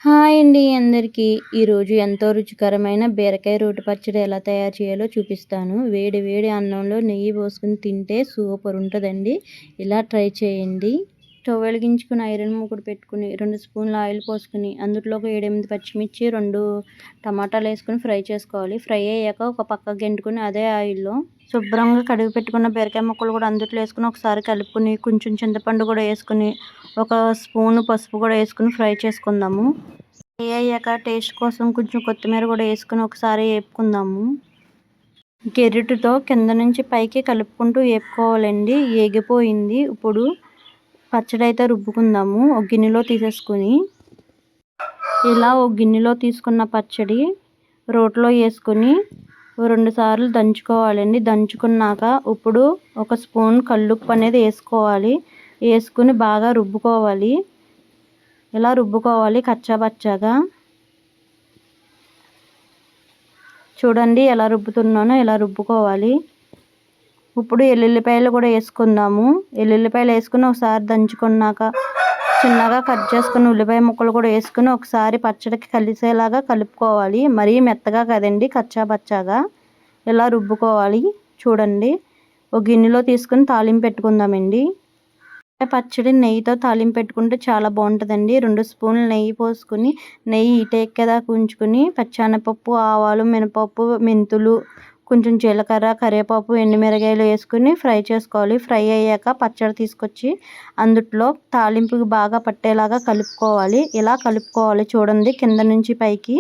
Hi అండి అందరికీ. ఈరోజు ఎంతో రుచికరమైన బీరకాయ రోటి పచ్చడి ఎలా తయారు చేయాలో చూపిస్తాను. వేడి వేడి అన్నంలో నెయ్యి పోసుకొని తింటే సూపర్ ఉంటుందండి. ఇలా ట్రై చేయండి. స్టవ్ వెలిగించుకుని ఐరన్ మూకుడు పెట్టుకుని 2 స్పూన్ల ఆయిల్ పోసుకుని అందులో ఒక 7, 8 పచ్చిమిర్చి 2 టమాటాలు వేసుకుని ఫ్రై చేసుకోవాలి. ఫ్రై అయ్యాక ఒక పక్క గెంటుకుని అదే ఆయిల్లో శుభ్రంగా కడిగి పెట్టుకున్న బీరకాయ ముక్కలు కూడా అందులో వేసుకుని ఒకసారి కలుపుకుని కొంచెం చింతపండు కూడా వేసుకుని ఒక స్పూను పసుపు కూడా వేసుకుని ఫ్రై చేసుకుందాము. ఫ్రై అయ్యాక టేస్ట్ కోసం కొంచెం కొత్తిమీర కూడా వేసుకుని ఒకసారి వేపుకుందాము. గెరిటితో కింద నుంచి పైకి కలుపుకుంటూ వేపుకోవాలండి. ఏగిపోయింది. ఇప్పుడు పచ్చడి అయితే రుబ్బుకుందాము. ఒక గిన్నెలో తీసేసుకుని ఇలా ఒక గిన్నెలో తీసుకున్న పచ్చడి రోట్లో వేసుకుని 2 సార్లు దంచుకోవాలండి. దంచుకున్నాక ఇప్పుడు ఒక స్పూన్ కల్లుప్పు అనేది వేసుకోవాలి. వేసుకుని బాగా రుబ్బుకోవాలి. ఇలా రుబ్బుకోవాలి కచ్చాపచ్చాగా. చూడండి ఎలా రుబ్బుతున్నానో ఇలా రుబ్బుకోవాలి. ఇప్పుడు ఎల్లుల్లిపాయలు కూడా వేసుకుందాము. ఎల్లుల్లిపాయలు వేసుకుని ఒకసారి దంచుకున్నాక చిన్నగా కట్ చేసుకుని ఉల్లిపాయ ముక్కలు కూడా వేసుకుని ఒకసారి పచ్చడికి కలిసేలాగా కలుపుకోవాలి. మరీ మెత్తగా కదండి, కచ్చాపచ్చాగా ఇలా రుబ్బుకోవాలి. చూడండి ఒక గిన్నెలో తీసుకుని తాలింపు పెట్టుకుందామండి. పచ్చడి నెయ్యితో తాలింపు పెట్టుకుంటే చాలా బాగుంటుందండి. 2 స్పూన్లు నెయ్యి పోసుకుని నెయ్యి ఇటెక్కేదాకా ఉంచుకుని పచ్చెనపప్పు, ఆవాలు, మినపప్పు, మెంతులు, కొంచెం జీలకర్ర, కరివేపాకు, ఎండుమిరగాయలు వేసుకుని ఫ్రై చేసుకోవాలి. ఫ్రై అయ్యాక పచ్చడి తీసుకొచ్చి అందులో తాలింపుకి బాగా పట్టేలాగా కలుపుకోవాలి. ఇలా కలుపుకోవాలి. చూడండి కింద నుంచి పైకి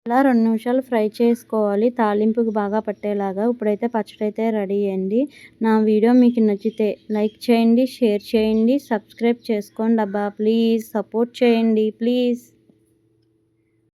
ఇలా 2 నిమిషాలు ఫ్రై చేసుకోవాలి తాలింపుకి బాగా పట్టేలాగా. ఇప్పుడైతే పచ్చడి అయితే రెడీ అండి. నా వీడియో మీకు నచ్చితే లైక్ చేయండి, షేర్ చేయండి, సబ్స్క్రైబ్ చేసుకోండి అబ్బా ప్లీజ్. సపోర్ట్ చేయండి ప్లీజ్.